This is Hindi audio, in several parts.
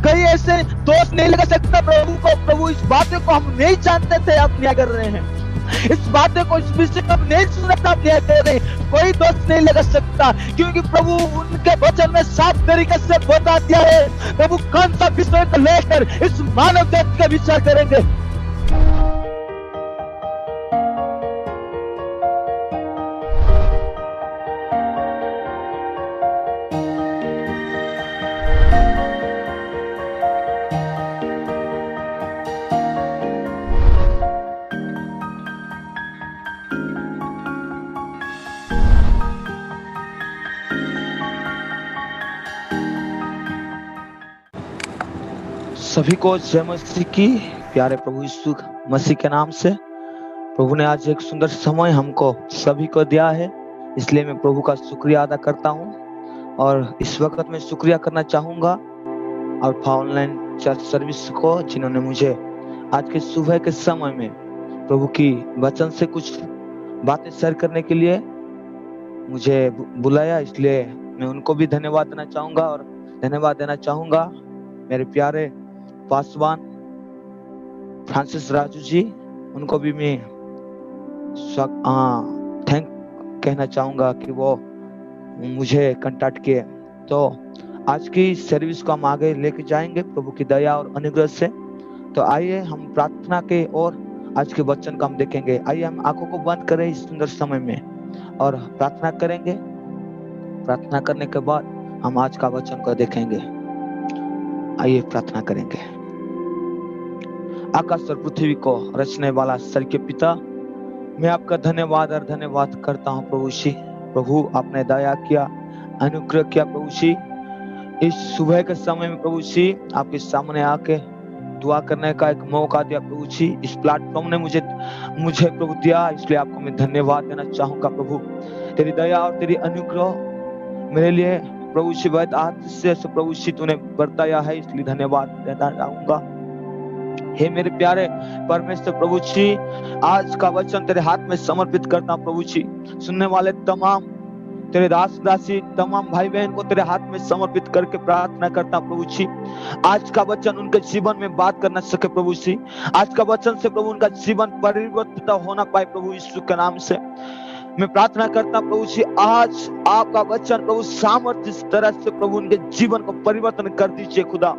कहीं ऐसे दोष नहीं लगा सकता प्रभु को, प्रभु इस बातें को हम नहीं जानते थे आप न्याय कर रहे हैं, इस बातें को, इस विषय को हम नहीं सुना था आप न्याय कर रहे हैं, कोई दोष नहीं लगा सकता, क्योंकि प्रभु उनके वचन में साफ तरीके से बता दिया है प्रभु कौन सा विषय को लेकर इस मानव जाति का विचार करेंगे। सभी को जय मसीह की। प्यारे प्रभु यीशु मसीह के नाम से प्रभु ने आज एक सुंदर समय हमको सभी को दिया है, इसलिए मैं प्रभु का शुक्रिया अदा करता हूँ। और इस वक्त मैं शुक्रिया करना चाहूँगा अल्फा ऑनलाइन चर्च सर्विस को, जिन्होंने मुझे आज के सुबह के समय में प्रभु की वचन से कुछ बातें शेयर करने के लिए मुझे बुलाया, इसलिए मैं उनको भी धन्यवाद देना चाहूँगा। और धन्यवाद देना चाहूँगा मेरे प्यारे पासवान फ्रांसिस राजू जी, उनको भी मैं थैंक कहना चाहूँगा कि वो मुझे कांटेक्ट किए। तो आज की सर्विस को हम आगे लेके जाएंगे प्रभु की दया और अनुग्रह से। तो आइए हम प्रार्थना के और आज के वचन को हम देखेंगे। आइए हम आंखों को बंद करें इस सुंदर समय में और प्रार्थना करेंगे। प्रार्थना करने के बाद हम आज का वचन को देखेंगे। आइए प्रार्थना करेंगे। आकाश और पृथ्वी को रचने वाला स्वर्ग के पिता, मैं आपका धन्यवाद और धन्यवाद करता हूँ प्रभु जी। प्रभु आपने दया किया, अनुग्रह किया प्रभु जी। इस सुबह के समय में प्रभु जी आपके सामने आके दुआ करने का एक मौका दिया प्रभु जी। इस प्लेटफॉर्म ने मुझे प्रभु दिया, इसलिए आपको मैं धन्यवाद देना चाहूंगा प्रभु। तेरी दया और तेरी अनुग्रह मेरे लिए प्रभु जी बहुत आशीष से प्रभु जी तूने बरताया है, इसलिए धन्यवाद देना चाहूंगा। हे मेरे प्यारे परमेश्वर प्रभु जी, आज का वचन तेरे हाथ में समर्पित करता हूं प्रभु जी। सुनने वाले तमाम तेरे दास दासी, तमाम भाई बहन को तेरे हाथ में समर्पित करके प्रार्थना करता हूं प्रभु जी। आज का वचन उनके जीवन में बात करना सके प्रभु जी। आज का वचन से प्रभु उनका जीवन परिवर्तित होना पाए प्रभु यीशु के नाम से मैं प्रार्थना करता हूं प्रभु जी। आज आपका वचन प्रभु सामर्थ्य इस तरह से प्रभु उनके जीवन को परिवर्तन कर दीजिए खुदा।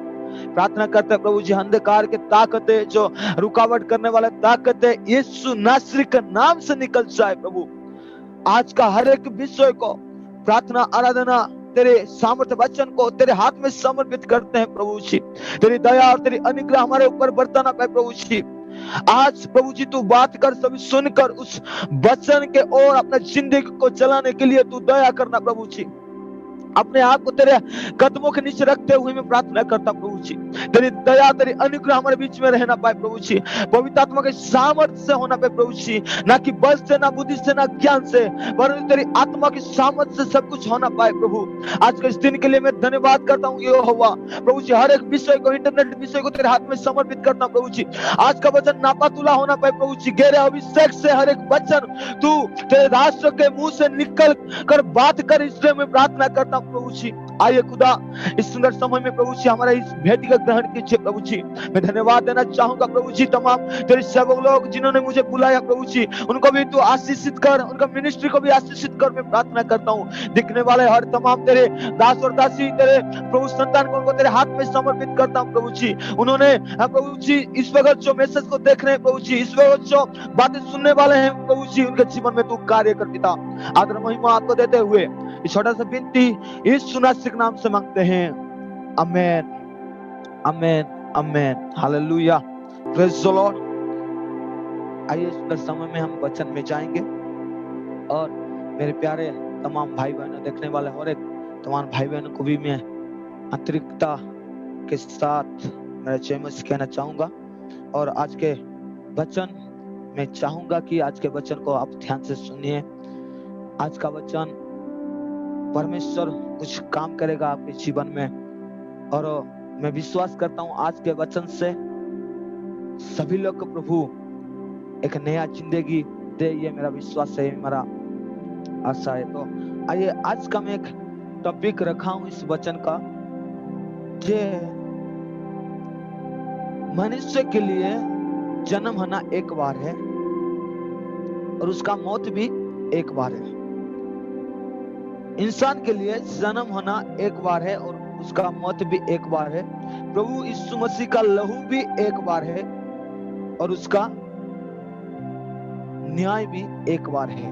प्रार्थना करते हैं प्रभु जी, अंधकार के ताकतें, जो रुकावट करने वाले ताकतें यीशु नासरी के नाम से निकल जाए प्रभु। आज का हर एक विषय को प्रार्थना आराधना तेरे सामर्थ्य वचन को तेरे हाथ में समर्पित करते हैं प्रभु जी। तेरी दया और तेरी अनुग्रह हमारे ऊपर बरतना पाए प्रभु जी। आज प्रभु जी तू बात कर, सभी सुनकर उस वचन के और अपना जिंदगी को चलाने के लिए तू दया करना प्रभु जी। अपने आप को तेरे कदमों के नीचे रखते हुए मैं प्रार्थना करता प्रभु जी। तेरी दया तेरी अनुग्रह हमारे बीच में रहना पाए प्रभु जी। पवित्र आत्मा के सामर्थ्य से होना पाए प्रभु जी, ना कि बल से, ना बुद्धि से, ना ज्ञान से, परंतु तेरी आत्मा की सामर्थ्य से सब कुछ होना पाए प्रभु। आज के इस दिन के लिए मैं धन्यवाद करता हूँ यहोवा प्रभु जी। हर एक विषय को, इंटरनेट विषय को तेरे हाथ में समर्पित करता हूँ प्रभु जी। आज का वचन नापा तुला होना पाए प्रभु जी। गहरे अभिषेक से हर एक वचन तू तेरे दासों के मुंह से निकल कर बात कर, इसलिए मैं प्रार्थना करता हूँ प्रभु जी। आइए खुदा इस सुंदर समय में प्रभु जी हमारा इस भेंट का ग्रहण कीजिए प्रभु जी। मैं धन्यवाद देना चाहूंगा प्रभु जी तमाम तेरे सेवक लोग जिन्होंने मुझे बुलाया प्रभु जी, उनको भी तू आशीषित कर, उनका मिनिस्ट्री को भी आशीषित कर। मैं प्रार्थना करता हूँ दिखने वाले हर तमाम तेरे दास और दासी, तेरे प्रभु संतान को उनको तेरे हाथ में समर्पित करता हूँ प्रभु जी। उन्होंने प्रभु जी इस वक्त जो मैसेज को देख रहे हैं प्रभु जी, इस वक्त जो बातें सुनने वाले हैं प्रभु जी, उनके जीवन में तू कार्य कर पिता। आदर महिमा आपको देते हुए इस छोटा सा विनती यीशु नासरी के नाम से मांगते हैं, आमेन आमेन आमेन, हालेलुया, प्रेज द लॉर्ड। आइए सुंदर समय में हम वचन में जाएंगे और मेरे प्यारे तमाम भाई बहनों, देखने वाले और एक तमाम भाई बहनों को भी मैं आंतरिकता के साथ मेरा जय मसीह कहना चाहूंगा। और आज के वचन मैं चाहूंगा कि आज के वचन को आप ध्यान से सुनिए। आज का वचन परमेश्वर कुछ काम करेगा आपके जीवन में, और मैं विश्वास करता हूं आज के वचन से सभी लोग को प्रभु एक नया जिंदगी दे, ये मेरा विश्वास है, मेरा आशा है। तो आइए आज का मैं एक टॉपिक रखा हूं इस वचन का, जे मनुष्य के लिए जन्म होना एक बार है और उसका मौत भी एक बार है। इंसान के लिए जन्म होना एक बार है और उसका मौत भी एक बार है। प्रभु यीशु मसीह का लहू भी एक बार है और उसका न्याय भी एक बार है।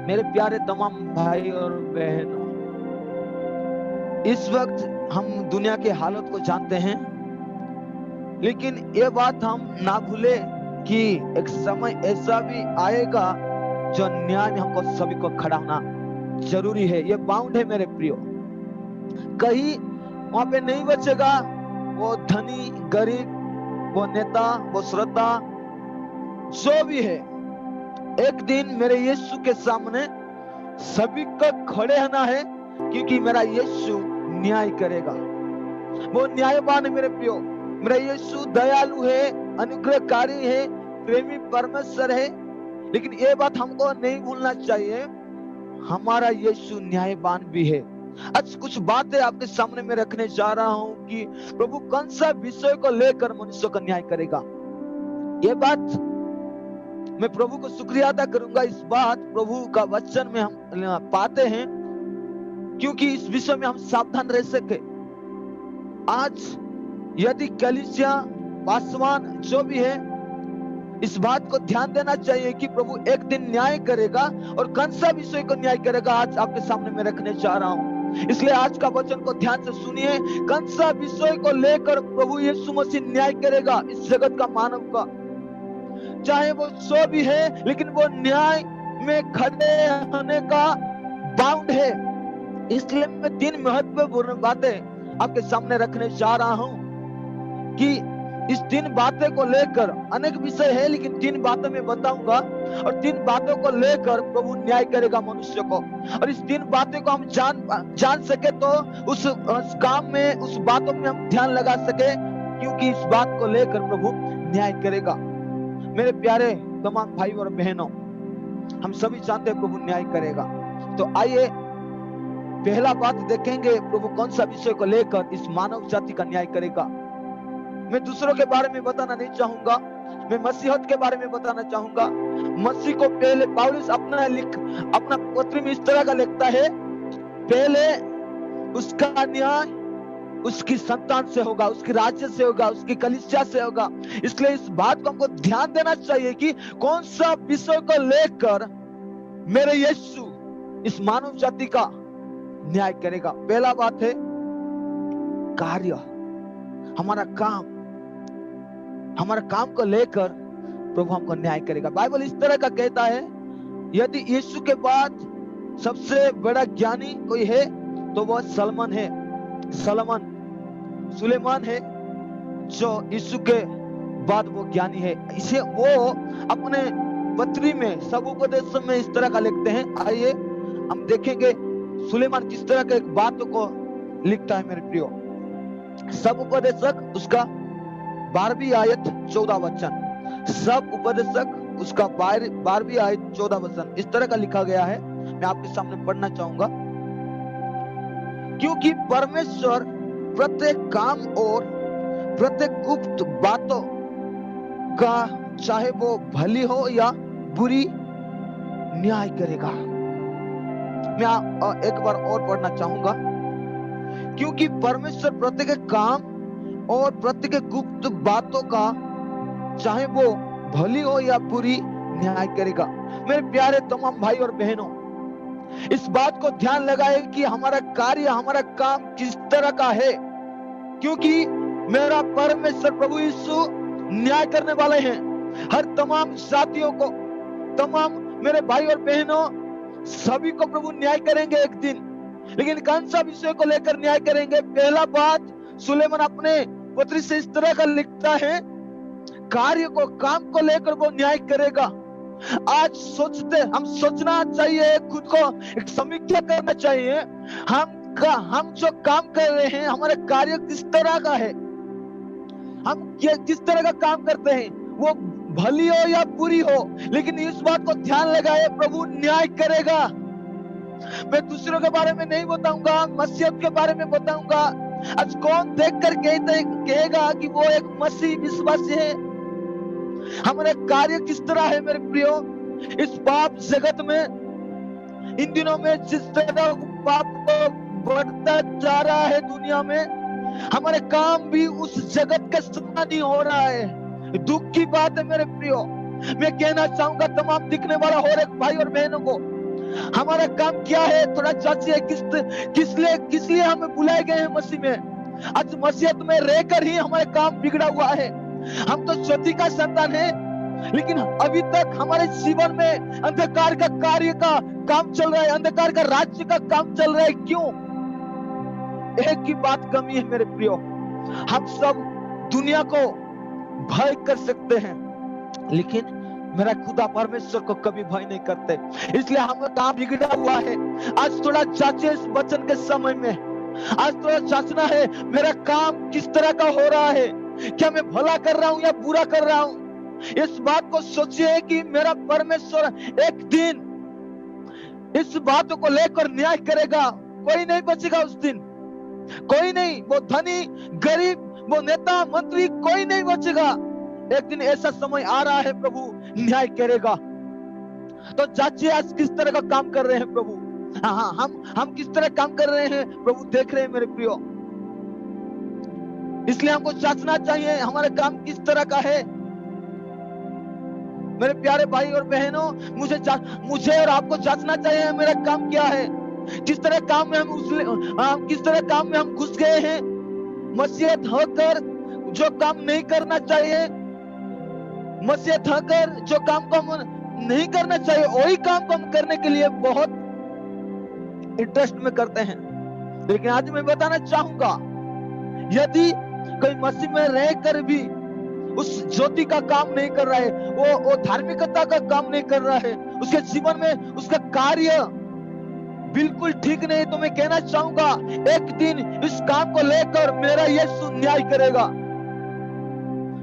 मेरे प्यारे तमाम भाई और बहनों, इस वक्त हम दुनिया के हालत को जानते हैं, लेकिन ये बात हम ना भूले कि एक समय ऐसा भी आएगा जो न्याय में हमको सभी को खड़ा होना जरूरी है। ये बाउंड है मेरे प्रियो। कहीं वहां पे नहीं बचेगा वो धनी गरीब, वो नेता, वो श्रोता, जो भी है। एक दिन मेरे यीशु के सामने सभी को खड़े होना है, क्योंकि मेरा यीशु न्याय करेगा। वो न्यायवान है मेरे प्रियो। मेरा यीशु दयालु है, अनुग्रहकारी है, प्रेमी परमेश्वर है। लेकिन ये बात हमको नहीं भूलना चाहिए, हमारा यीशु न्यायवान भी है। आज कुछ बातें आपके सामने में रखने जा रहा हूं कि प्रभु कौन सा विषय को लेकर मनुष्य का न्याय करेगा। ये बात मैं प्रभु को शुक्रिया अदा करूंगा। इस बात प्रभु का वचन में हम पाते हैं, क्योंकि इस विषय में हम सावधान रह सके। आज यदि कलीसिया पासवान जो भी है, इस बात को ध्यान देना चाहिए कि प्रभु एक दिन न्याय करेगा और कौन सा विषय को न्याय करेगा, आज आपके सामने मैं रखने जा रहा हूं। इसलिए आज का वचन को ध्यान से सुनिए। कौन सा विषय को लेकर प्रभु यीशु मसीह न्याय करेगा इस जगत का, मानव का। चाहे वो सो भी है, लेकिन वो न्याय में खड़े होने का बाउंड है। इसलिए मैं 3 महत्वपूर्ण बातें आपके सामने रखने जा रहा हूं कि इस 3 बातें को लेकर, अनेक विषय है लेकिन 3 बातें मैं बताऊंगा, और 3 बातों को लेकर प्रभु न्याय करेगा मनुष्य को। और इस 3 बातें को हम जान सके तो उस काम में, उस बातों में हम ध्यान लगा सके, क्योंकि इस बात को लेकर प्रभु न्याय करेगा। मेरे प्यारे तमाम भाई और बहनों, हम सभी जानते हैं प्रभु न्याय करेगा। तो आइए पहला बात देखेंगे, प्रभु कौन सा विषय को लेकर इस मानव जाति का न्याय करेगा। मैं दूसरों के बारे में बताना नहीं चाहूंगा, मैं मसीहत के बारे में बताना चाहूंगा। मसीह को पहले पौलुस अपना पत्र में इस तरह का लिखता है, पहले उसका न्याय उसकी संतान से होगा, उसके राज्य से होगा, उसकी कलीसिया से होगा। इसलिए इस बात को हमको ध्यान देना चाहिए कि कौन सा विषय को लेकर मेरे यीशु इस मानव जाति का न्याय करेगा। पहला बात है कार्य, हमारा काम को लेकर प्रभु हमको न्याय करेगा। बाइबल इस तरह का कहता है, यदि यीशु के बाद सबसे बड़ा ज्ञानी कोई है तो वह सुलेमान है, जो यीशु के बाद वो ज्ञानी है। इसे वो अपने पत्री में, सब उपदेशों में इस तरह का लिखते हैं। आइए हम देखेंगे सुलेमान किस तरह के एक बात को लिखता है मेरे प्रियो। सब उपदेशक उसका 12वीं आयत 14 वचन, सब उपदेशक उसका 12वीं आयत 14 वचन इस तरह का लिखा गया है। मैं आपके सामने पढ़ना चाहूंगा। क्योंकि परमेश्वर प्रत्येक काम और प्रत्येक गुप्त बातों का, चाहे वो भली हो या बुरी, न्याय करेगा। मैं एक बार और पढ़ना चाहूंगा। क्योंकि परमेश्वर प्रत्येक काम और प्रत्येक गुप्त बातों का, चाहे वो भली हो या बुरी, न्याय करेगा। मेरे प्यारे तमाम भाई और बहनों, इस बात को ध्यान लगाए कि हमारा कार्य, हमारा काम किस तरह का है, क्योंकि मेरा परमेश्वर प्रभु यीशु न्याय करने वाले हैं। हर तमाम जातियों को, तमाम मेरे भाई और बहनों, सभी को प्रभु न्याय करेंगे एक दिन। लेकिन कौन सा विषय को लेकर न्याय करेंगे? पहला बात, सुलेमान अपने पत्री से इस तरह का लिखता है, कार्य को, काम को लेकर वो न्याय करेगा। आज हम सोचना चाहिए, खुद को एक समीक्षा करना चाहिए, हम जो काम कर रहे हैं, हमारे कार्य किस तरह का है, हम किस तरह का काम करते हैं, वो भली हो या बुरी हो। लेकिन इस बात को ध्यान लगाए, प्रभु न्याय करेगा। मैं दूसरों के बारे में नहीं बताऊंगा, मसीहत के बारे में बताऊंगा, आज कौन देखकर कहेगा कि वो एक मसीह विश्वासी है। हमारे कार्य किस तरह है मेरे प्रियो, इस पाप जगत में इन दिनों में जिस तरह पाप बढ़ता जा रहा है दुनिया में, हमारे काम भी उस जगत के समान ही हो रहा है। दुख की बात है मेरे प्रियो। मैं कहना चाहूंगा तमाम दिखने वाला और एक भाई और बहनों को, हमारा काम क्या है थोड़ा जांचिए। किस लिए हमें बुलाए गए हैं मसीह में। आज मसीहत में रहकर ही हमारे काम बिगड़ा हुआ है। हम तो ज्योति का संतान है, लेकिन अभी तक हमारे जीवन में अंधकार का कार्य का काम चल रहा है, अंधकार का राज्य का काम चल रहा है। क्यों? एक ही बात कमी है मेरे प्रियो, हम सब दुनिया को भय कर सकते हैं, लेकिन मेरा खुदा परमेश्वर को कभी भय नहीं करते। इसलिए हम काम बिगड़ा हुआ है। आज थोड़ा जांचे इस वचन के समय में, आज थोड़ा जांचना है मेरा काम किस तरह का हो रहा है। क्या मैं भला कर रहा हूं या बुरा कर रहा हूं? इस बात को सोचिए कि मेरा परमेश्वर एक दिन इस बातों को लेकर न्याय करेगा। कोई नहीं बचेगा उस दिन, कोई नहीं, वो धनी गरीब, वो नेता मंत्री, कोई नहीं बचेगा। एक दिन ऐसा समय आ रहा है प्रभु न्याय करेगा। तो जांचिए आज किस तरह का काम कर रहे हैं प्रभु। हाँ, हम किस तरह काम कर रहे हैं प्रभु देख रहे हैं मेरे प्रियो। इसलिए हमको जांचना चाहिए हमारा काम किस तरह का है। मेरे प्यारे भाई और बहनों, मुझे और आपको जांचना चाहिए मेरा काम क्या है। किस तरह काम में किस तरह काम में हम घुस गए हैं। मसीहत होकर जो काम नहीं करना चाहिए, मसीहत होकर जो काम को हम नहीं करना चाहिए, वही काम को हम करने के लिए बहुत इंटरेस्ट में करते हैं। लेकिन आज मैं बताना चाहूंगा, यदि कोई मसीह में रहकर भी उस ज्योति का काम नहीं कर रहा है, वो धार्मिकता का काम नहीं कर रहा है, उसके जीवन में उसका कार्य बिल्कुल ठीक नहीं, तो मैं कहना चाहूंगा एक दिन इस काम को लेकर मेरा यीशु न्याय करेगा।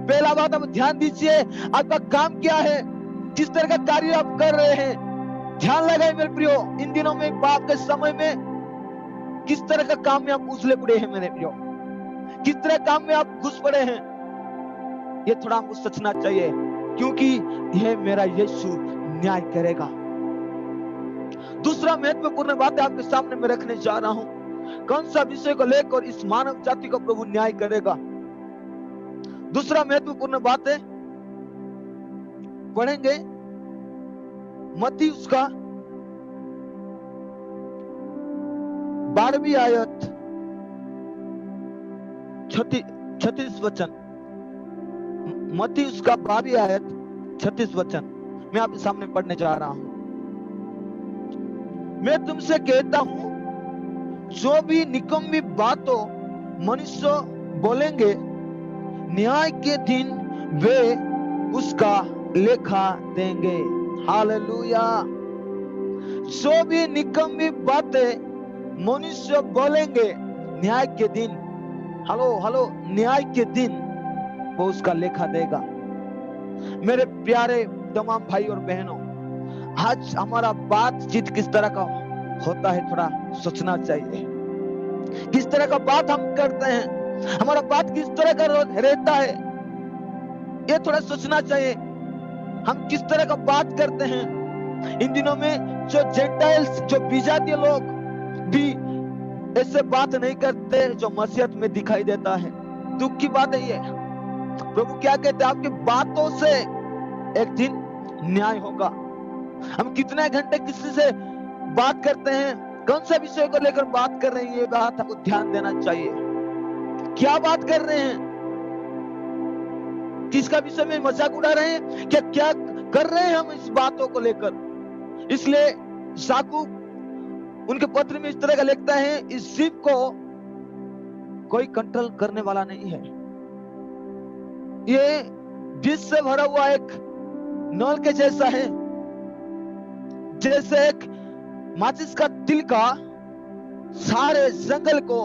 पहला बात आप ध्यान दीजिए, आपका काम क्या है, किस तरह का कार्य आप कर रहे हैं। ध्यान लगाए मेरे प्रियो, इन दिनों में पाप के समय में किस तरह का काम में आप उछले पड़े हैं मेरे प्रियो, किस तरह काम में आप घुस पड़े हैं, ये थोड़ा हमको सोचना चाहिए, क्योंकि यह मेरा यीशु न्याय करेगा। दूसरा महत्वपूर्ण बात आपके सामने मैं रखने जा रहा हूं, कौन सा विषय को लेकर इस मानव जाति को प्रभु न्याय करेगा। दूसरा महत्वपूर्ण बात है, पढ़ेंगे मत्ती उसका 12वीं आयत 36 वचन। मत्ती उसका 12वीं आयत 36 वचन मैं आपके सामने पढ़ने जा रहा हूं। मैं तुमसे कहता हूं, जो भी निकम्मी बातों मनुष्य बोलेंगे, न्याय के दिन वे उसका लेखा देंगे। हालेलुया। जो भी निकम्मी बातें मनुष्य बोलेंगे, न्याय के दिन, हेलो, न्याय के दिन वो उसका लेखा देगा। मेरे प्यारे तमाम भाई और बहनों, आज हमारा बातचीत किस तरह का होता है थोड़ा सोचना चाहिए। किस तरह का बात हम करते हैं, हमारा बात किस तरह का रहता है, ये थोड़ा सोचना चाहिए। हम किस तरह का बात करते हैं। इन दिनों में जो जेंटाइल्स, जो विजातीय लोग भी ऐसे बात नहीं करते जो मसीहत में दिखाई देता है। दुख की बात है ये। प्रभु क्या कहते हैं, आपकी बातों से एक दिन न्याय होगा। हम कितने घंटे किसी से बात करते हैं, कौन सा विषय को लेकर बात कर रहे हैं, ये बात आपको ध्यान देना चाहिए। क्या बात कर रहे हैं, किसका विषय में मजाक उड़ा रहे हैं, क्या कर रहे हैं हम इस बातों को लेकर। इसलिए याकूब उनके पत्र में इस तरह का लिखता है, इस जीव को कोई कंट्रोल करने वाला नहीं है। ये विष से भरा हुआ एक नल के जैसा है, जैसे एक माचिस का तिलका सारे जंगल को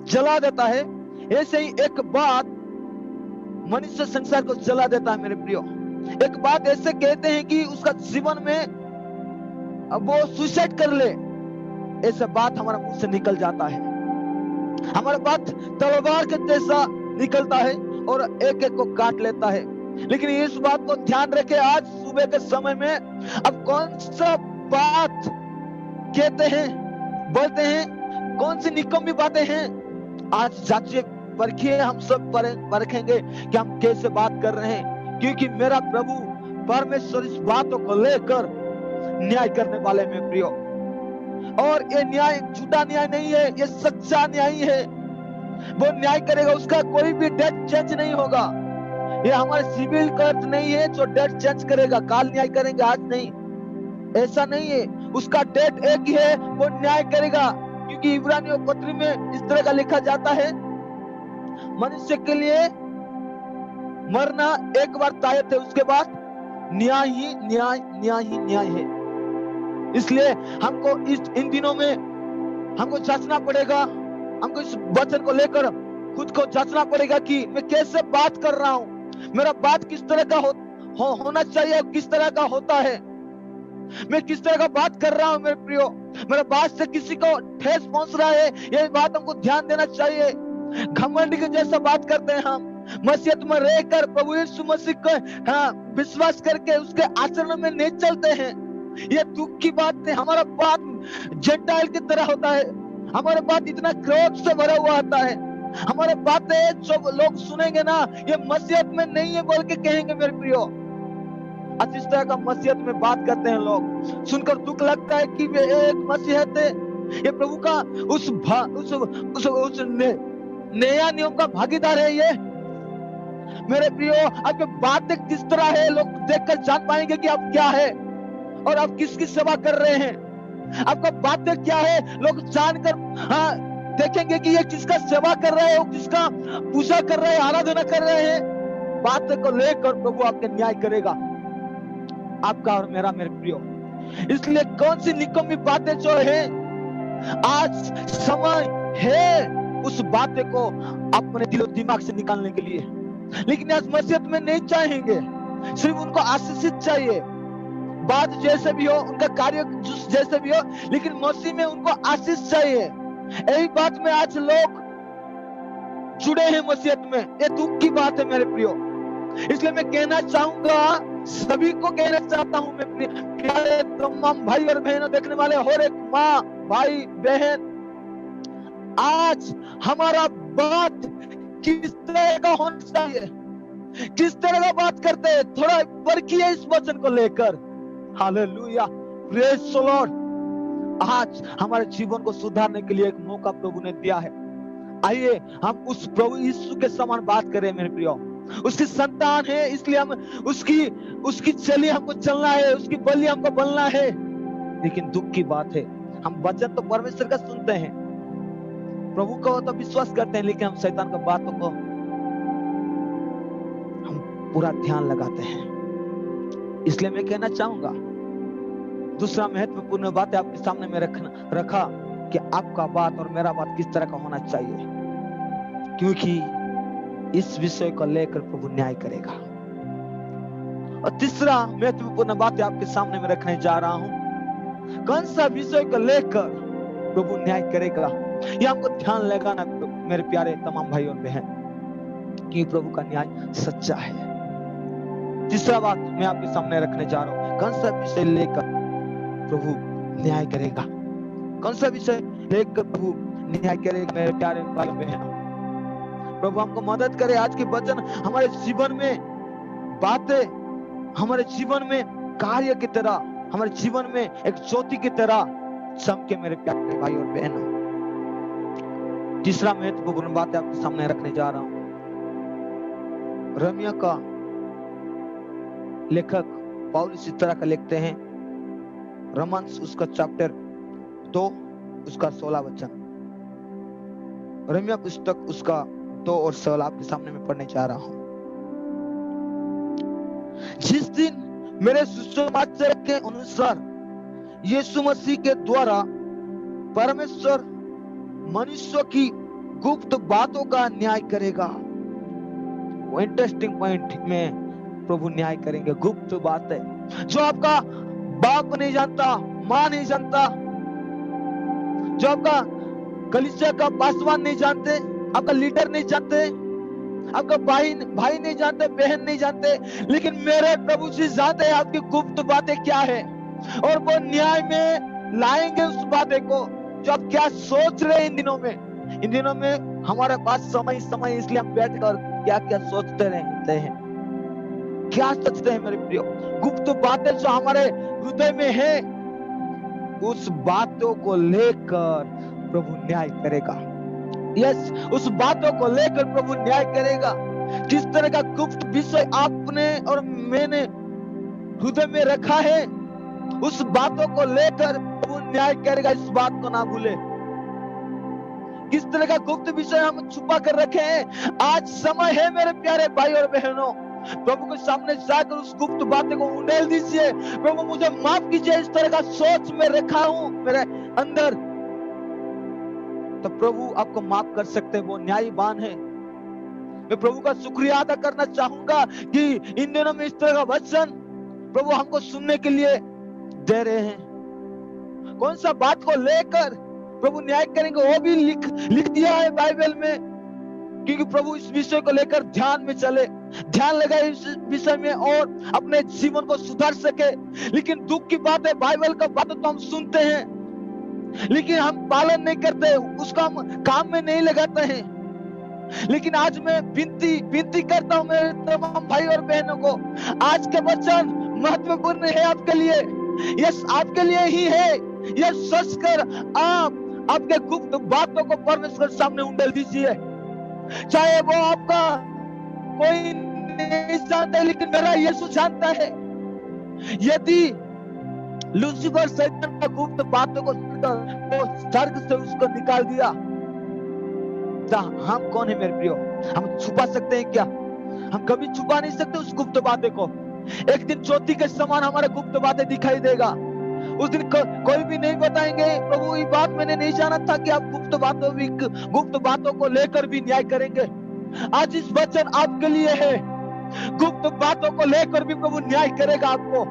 जला देता है, ऐसे ही एक बात मनुष्य संसार को जला देता है मेरे प्रियो। एक बात ऐसे कहते हैं कि उसका जीवन में अब वो सुसाइड कर ले, ऐसा बात हमारा मुंह से निकल जाता है। हमारा बात तलवार के जैसा निकलता है और एक एक को काट लेता है। लेकिन इस बात को ध्यान रखे, आज सुबह के समय में अब कौन सा बात कहते हैं, बोलते हैं, कौन सी निकम्मी बातें हैं। आज जांचिए, परखिए, हम सब परखेंगे कि हम कैसे बात कर रहे हैं, क्योंकि मेरा प्रभु परमेश्वर इस बातों को लेकर न्याय करने वाले में प्रियो। और ये न्याय झूठा न्याय नहीं है, ये सच्चा न्याय है। वो न्याय करेगा, उसका कोई भी डेट चेंज नहीं होगा। ये हमारे सिविल कोर्ट नहीं है जो डेट चेंज करेगा, काल न्याय करेंगे आज नहीं, ऐसा नहीं है। उसका डेट एक ही है, वो न्याय करेगा। क्योंकि इब्रानियों पत्री में इस तरह का लिखा जाता है, मनुष्य के लिए मरना एक बार तय है, उसके बाद न्याय ही न्याय, न्याय ही न्याय है। इसलिए हमको इन दिनों में हमको जांचना पड़ेगा, हमको इस वचन को लेकर खुद को जांचना पड़ेगा कि मैं कैसे बात कर रहा हूं, मेरा बात किस तरह का होना चाहिए, किस तरह का होता है, मैं किस तरह का बात कर रहा हूं मेरे प्रियो। मेरा बात से किसी को ठेस पहुंच रहा है, ये बात हमको ध्यान देना चाहिए। घमंड के जैसा बात करते हैं हम, मसीहत में रहकर प्रभु यीशु मसीह को विश्वास करके उसके आचरण में नहीं चलते हैं। ये दुख की बात है। हमारा बात जेंटाइल की तरह होता है, हमारा बात इतना क्रोध से भरा हुआ आता है। हमारे बातें जो लोग सुनेंगे ना, ये मसीहत में नहीं है बोल के कहेंगे मेरे प्रियो। इस तरह का मसीहत में बात करते हैं लोग, सुनकर दुख लगता है कि वे एक मसीहत है, ये प्रभु का उस नया नियम का भागीदार है। ये मेरे प्रियो, आपकी बातें किस तरह है, लोग देखकर जान पाएंगे कि आप क्या है और आप किसकी सेवा कर रहे हैं। आपका बातें क्या है, लोग जानकर देखेंगे कि ये किसका सेवा कर रहे हैं, किसका पूजा कर रहे हैं, आराधना कर रहे हैं। बातें को लेकर प्रभु आपके न्याय करेगा, आपका और मेरा मेरे प्रियो। इसलिए कौन सी निकम्मी बातें जो है, आज समय है उस बातें को अपने दिलो दिमाग से निकालने के लिए। लेकिन आज मसीहत में नहीं चाहेंगे, सिर्फ उनको आशीषित चाहिए, बात जैसे भी हो, उनका कार्य जैसे भी हो, लेकिन मसीह में उनको आशीष चाहिए। यही बात में आज लोग जुड़े हैं मसीहत में। ये दुख की बात है मेरे प्रियो। इसलिए मैं कहना चाहूंगा, सभी को कहना चाहता हूं, मैं प्यारे तमाम भाई और बहनों, देखने वाले हर एक माँ, भाई, बहन, आज हमारा बात किस तरह का होना चाहिए, किस तरह का बात करते हैं, थोड़ा परखिए इस वचन को लेकर। Hallelujah, praise the Lord. आज हमारे जीवन को सुधारने के लिए एक मौका प्रभु ने दिया है। आइए हम उस प्रभु यीशु के समान बात करें मेरे प्रियो। उसकी संतान है, इसलिए हम उसकी चली हमको चलना है, उसकी बलि हमको बनना है। लेकिन दुख की बात है, हम वचन तो परमेश्वर का सुनते हैं, प्रभु को तो विश्वास करते हैं, लेकिन हम शैतान की बातों को हम पूरा ध्यान लगाते हैं। इसलिए मैं कहना चाहूंगा, दूसरा महत्वपूर्ण बात है आपके सामने में रखा कि आपका बात और मेरा बात किस तरह का होना चाहिए, क्योंकि इस विषय को लेकर प्रभु न्याय करेगा। और तीसरा महत्वपूर्ण बात आपके सामने में रखने जा रहा हूं, कौन सा विषय को लेकर प्रभु न्याय करेगा, यह हमको ध्यान लगाना मेरे प्यारे तमाम भाई और बहन, कि प्रभु का न्याय सच्चा है। तीसरा बात मैं आपके सामने रखने जा रहा हूं, कौन सा विषय लेकर प्रभु न्याय करेगा, कौन सा विषय लेकर प्रभु न्याय करेगा मेरे प्यारे भाई बहन। प्रभु हमको मदद करे, आज के वचन हमारे जीवन में बातें, हमारे जीवन में कार्य की तरह, हमारे जीवन में एक ज्योति की तरह चमके मेरे प्यारे भाई और बहनों। तीसरा महत्वपूर्ण बात आपके सामने रखने जा रहा हूं, रोमियो का लेखक पौलुस इस तरह का लिखते हैं, रोमन्स उसका चैप्टर 2 उसका 16 वचन। रोमियो पुस्तक उसका 2 और 16 आपके सामने में पढ़ने जा रहा हूं। जिस दिन मेरे सुसमाचार के अनुसार यीशु मसीह के द्वारा परमेश्वर मनुष्य की गुप्त बातों का न्याय करेगा। वो इंटरेस्टिंग पॉइंट में प्रभु न्याय करेंगे। गुप्त बातें जो आपका बाप नहीं जानता, माँ नहीं जानता, जो आपका कलीसिया का पासवान नहीं जानते, आपका लीडर नहीं जानते, आपका भाई नहीं जानते, बहन नहीं जानते, लेकिन मेरे प्रभु जी जानते हैं आपकी गुप्त बातें क्या है, और वो न्याय में लाएंगे उस बातें को जो आप क्या सोच रहे हैं इन दिनों में हमारे पास समय इसलिए हम बैठ कर क्या क्या सोचते रहते हैं, क्या सोचते हैं मेरे प्रियो। गुप्त बातें जो हमारे हृदय में है, उस बातों को लेकर प्रभु न्याय करेगा। यस, उस बातों को लेकर प्रभु न्याय करेगा। किस तरह का गुप्त विषय आपने और मैंने हृदय में रखा है, उस बातों को लेकर प्रभु न्याय करेगा। इस बात को ना भूले। किस तरह का गुप्त विषय हम छुपा कर रखे हैं, आज समय है मेरे प्यारे भाई और बहनों, प्रभु के सामने जाकर उस गुप्त बातें को उंडेल दीजिए। प्रभु मुझे माफ कीजिए, इस तरह का सोच में रखा हूं मेरे अंदर, तो प्रभु आपको माफ कर सकते हैं, वो न्यायवान है। मैं प्रभु का शुक्रिया अदा करना चाहूंगा कि इन दिनों में इस तरह का वचन प्रभु हमको सुनने के लिए दे रहे हैं। कौन सा बात को लेकर प्रभु न्याय करेंगे वो भी लिख दिया है बाइबल में, क्योंकि प्रभु इस विषय को लेकर ध्यान में चले, ध्यान लगाए इस विषय में और अपने जीवन को सुधार सके। लेकिन दुख की बात है, बाइबल का बात तो हम सुनते हैं लेकिन हम पालन नहीं करते, उसका हम काम में नहीं लगाते हैं। लेकिन आज मैं विनती करता हूं मेरे तमाम भाई और बहनों को, आज के वचन महत्वपूर्ण है आपके लिए, यस आपके लिए ही है। यस, सोच कर आप आपके गुप्त बातों को परमेश्वर सामने उंडेल दीजिए। चाहे वो आपका कोई नहीं जानता है, लेकिन मेरा यीशु जानता है। यदि लूसीफर शैतान का गुप्त बातों को सुनकर वो स्वर्ग से उसको निकाल दिया, तो हम कौन है मेरे प्रियो? हम छुपा सकते हैं क्या? हम कभी छुपा नहीं सकते उस गुप्त बातें को। एक दिन ज्योति के समान हमारे गुप्त बातें दिखाई देगा। उस दिन कोई भी नहीं बताएंगे, प्रभु ये बात मैंने नहीं जाना था कि आप गुप्त बातों को लेकर भी न्याय करेंगे। आज इस वचन आपके लिए है, गुप्त बातों को लेकर भी प्रभु न्याय करेगा आपको।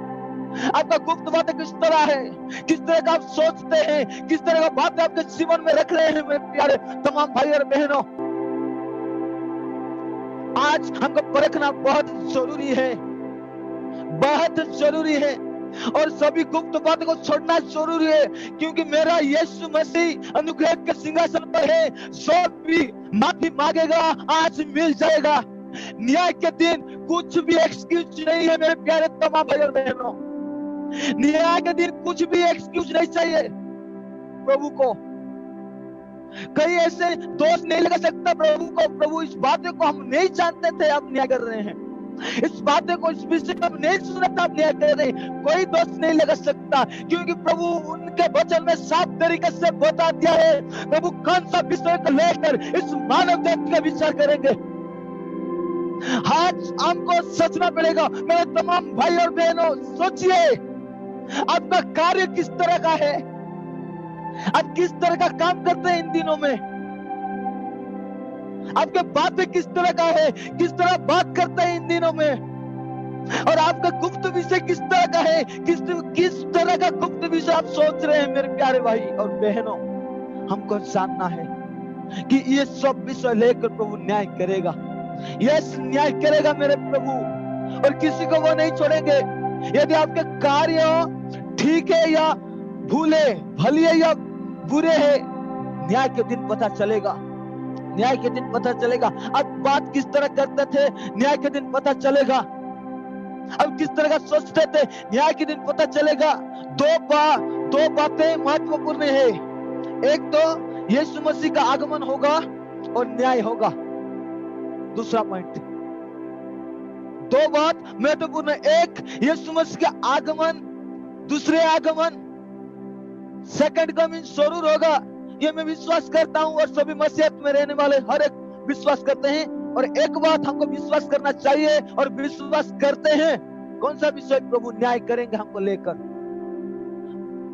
आपका गुप्त बातें किस तरह है, किस तरह का आप सोचते हैं, किस तरह का बातें आपके जीवन में रख रहे हैं मेरे प्यारे तमाम भाई और बहनों, आज हमको परखना बहुत जरूरी है, बहुत जरूरी है। और सभी गुप्त बातों को छोड़ना जरूरी है, क्योंकि मेरा यीशु मसीह अनुग्रह के सिंहासन पर है। जो भी माफी मांगेगा आज मिल जाएगा। न्याय के दिन कुछ भी एक्सक्यूज नहीं है मेरे प्यारे तमाम भाई और बहनों। न्याय के दिन कुछ भी एक्सक्यूज नहीं चाहिए प्रभु को। कहीं ऐसे दोष नहीं लगा सकता प्रभु को, प्रभु इस बातें को हम नहीं जानते थे, अब न्याय कर रहे हैं। इस बातें को, इस विषय को हम नहीं सुना था, अब न्याय कर रहे हैं। कोई दोष नहीं लगा सकता, क्योंकि प्रभु उनके वचन में साफ तरीके से बता दिया है प्रभु कौन सा विषय को लेकर इस मानव जाति का विचार करेंगे। आज हमको सोचना पड़ेगा मेरे तमाम भाई और बहनों, सोचिए आपका कार्य किस तरह का है, आप किस तरह का काम करते हैं इन दिनों में, आपके बातें किस तरह का है, किस तरह बात करते हैं इन दिनों में, और आपका गुप्त विषय किस तरह का है, किस तरह का गुप्त विषय आप सोच रहे हैं मेरे प्यारे भाई और बहनों। हमको जानना है कि ये सब विषय लेकर प्रभु न्याय करेगा। यस, न्याय करेगा मेरे प्रभु, और किसी को वो नहीं छोड़ेंगे। यदि आपके कार्य ठीक है या भले या बुरे है, न्याय के दिन पता चलेगा, न्याय के दिन पता चलेगा। अब बात किस तरह करते थे, न्याय के दिन पता चलेगा। अब किस तरह का सोचते थे, न्याय के दिन पता चलेगा। दो बातें महत्वपूर्ण है। एक तो यीशु मसीह का आगमन होगा और न्याय होगा। दूसरा पॉइंट, दो बात महत्वपूर्ण, एक यीशु मसीह का आगमन, दूसरे आगमन, सेकंड कमिंग जरूर होगा। ये मैं विश्वास करता हूं और सभी मसीहत में रहने वाले हर एक विश्वास करते हैं। और एक बात हमको विश्वास करना चाहिए और विश्वास करते हैं, कौन सा विषय? प्रभु न्याय करेंगे हमको लेकर।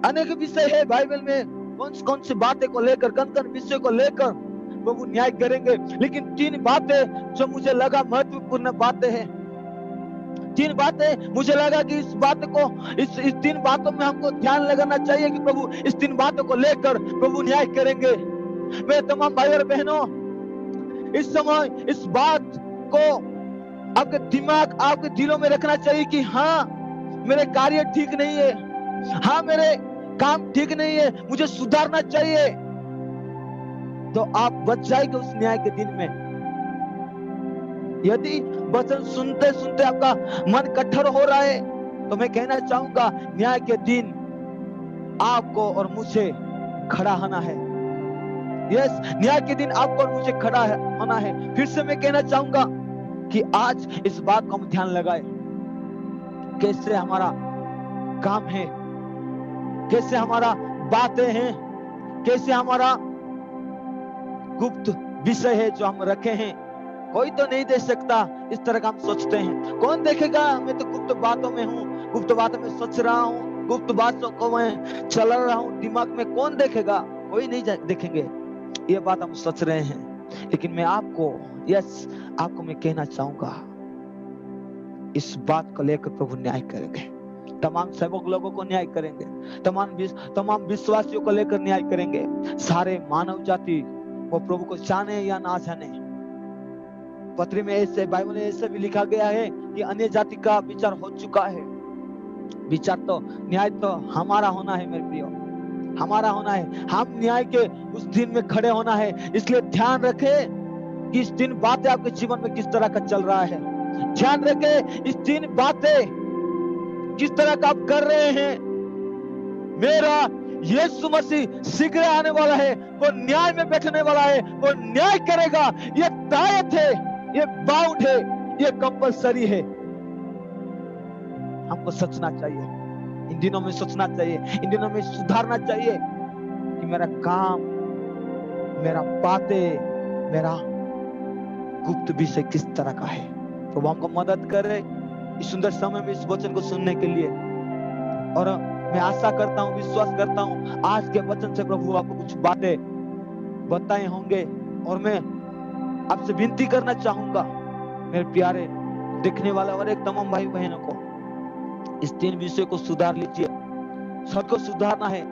अनेक विषय है बाइबल में, कौन सी बातें को लेकर, कौन विषय को लेकर प्रभु न्याय करेंगे। लेकिन 3 बातें जो मुझे लगा महत्वपूर्ण बातें हैं, 3 बातें मुझे लगा कि इस बात को, इस 3 बातों में हमको ध्यान लगाना चाहिए कि प्रभु इस 3 बातों को लेकर प्रभु न्याय करेंगे। मेरे तमाम भाई और बहनों, इस समय इस बात को आपके दिमाग, आपके दिलों में रखना चाहिए कि हाँ, मेरे कार्य ठीक नहीं है, हाँ मेरे काम ठीक नहीं है, मुझे सुधारना चाहिए। तो आप बच जाएंगे उस न्याय के दिन में। यदि वचन सुनते सुनते आपका मन कठोर हो रहा है, तो मैं कहना चाहूंगा न्याय के दिन आपको और मुझे खड़ा होना है। यस, न्याय के दिन आपको और मुझे खड़ा होना है। फिर से मैं कहना चाहूंगा कि आज इस बात को हम ध्यान लगाए, कैसे हमारा काम है, कैसे हमारा बातें हैं, कैसे हमारा गुप्त विषय है जो हम रखे हैं। कोई तो नहीं देख सकता, इस तरह का हम सोचते हैं। कौन देखेगा, मैं तो गुप्त बातों में हूँ, गुप्त बातों में सोच रहा हूँ, गुप्त बातों को मैं चला रहा हूँ दिमाग में, कौन देखेगा? कोई नहीं देखेंगे, ये बात हम सोच रहे हैं। लेकिन मैं आपको, यस, आपको मैं कहना चाहूंगा, इस बात को लेकर प्रभु न्याय करेंगे। तमाम सेवक लोगों को न्याय करेंगे, तमाम विश्वासियों को लेकर न्याय करेंगे। सारे मानव जाति वो प्रभु को जाने या ना जाने, पत्री में ऐसे, बाइबल में ऐसे भी लिखा गया है कि अन्य जाति का विचार हो चुका है। विचार तो, न्याय तो हमारा होना है मेरे प्रियो, हमारा होना है। हम न्याय के उस दिन में खड़े होना है। इसलिए ध्यान रखें कि इस दिन बातें आपके जीवन में किस तरह का चल रहा है। ध्यान रखें इस दिन बातें किस तरह का आप कर रहे हैं। मेरा यीशु मसीह शीघ्र आने वाला है, वो न्याय में बैठने वाला है, वो न्याय करेगा। ये तायत है, ये बाउंड है, ये कंपलसरी है। हमको सोचना चाहिए, इन दिनों में सोचना चाहिए, इन दिनों में सुधारना चाहिए कि मेरा काम, मेरा बातें, मेरा गुप्त विषय किस तरह का है। तो वो हमको मदद करे इस सुंदर समय में इस वचन को सुनने के लिए। और मैं आशा करता हूँ, विश्वास करता हूँ आज के वचन से प्रभु आपको कुछ बातें बताए होंगे। और मैं आपसे विनती करना चाहूंगा मेरे प्यारे देखने वाले और एक तमाम भाई बहनों को, इस 3 विषय को सुधार लीजिए। सबको सुधारना है,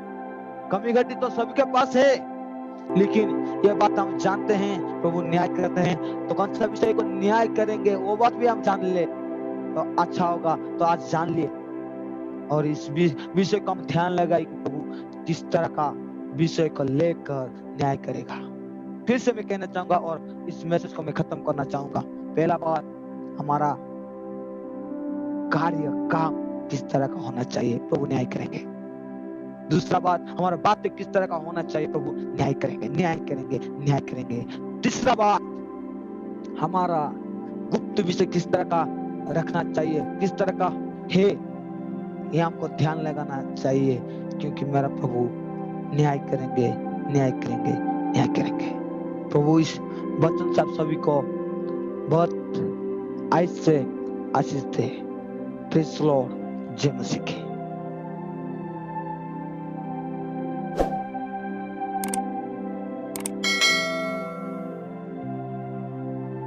कमी घटी तो सबके पास है, लेकिन यह बात हम जानते हैं प्रभु न्याय करते हैं। तो कौन सा विषय को न्याय करेंगे वो बात भी हम जान ले तो अच्छा होगा। तो आज जान लिए और इस विषय को हम ध्यान लगाए कि प्रभु किस तरह का विषय को लेकर न्याय करेगा। फिर से मैं कहना चाहूंगा और इस मैसेज को मैं खत्म करना चाहूंगा। पहला बात, हमारा कार्य, काम किस तरह का होना चाहिए, प्रभु न्याय करेंगे। दूसरा बात, हमारा बातें किस तरह का होना चाहिए, प्रभु न्याय करेंगे, न्याय करेंगे, न्याय करेंगे। तीसरा बात, हमारा गुप्त विषय किस तरह का रखना चाहिए, किस तरह का है, ये हमको ध्यान लगाना चाहिए, क्योंकि मेरा प्रभु न्याय करेंगे, न्याय करेंगे, न्याय करेंगे। प्रभु इस वचन से आप सभी को बहुत आशीष दे। Praise the Lord. जय मसीह की।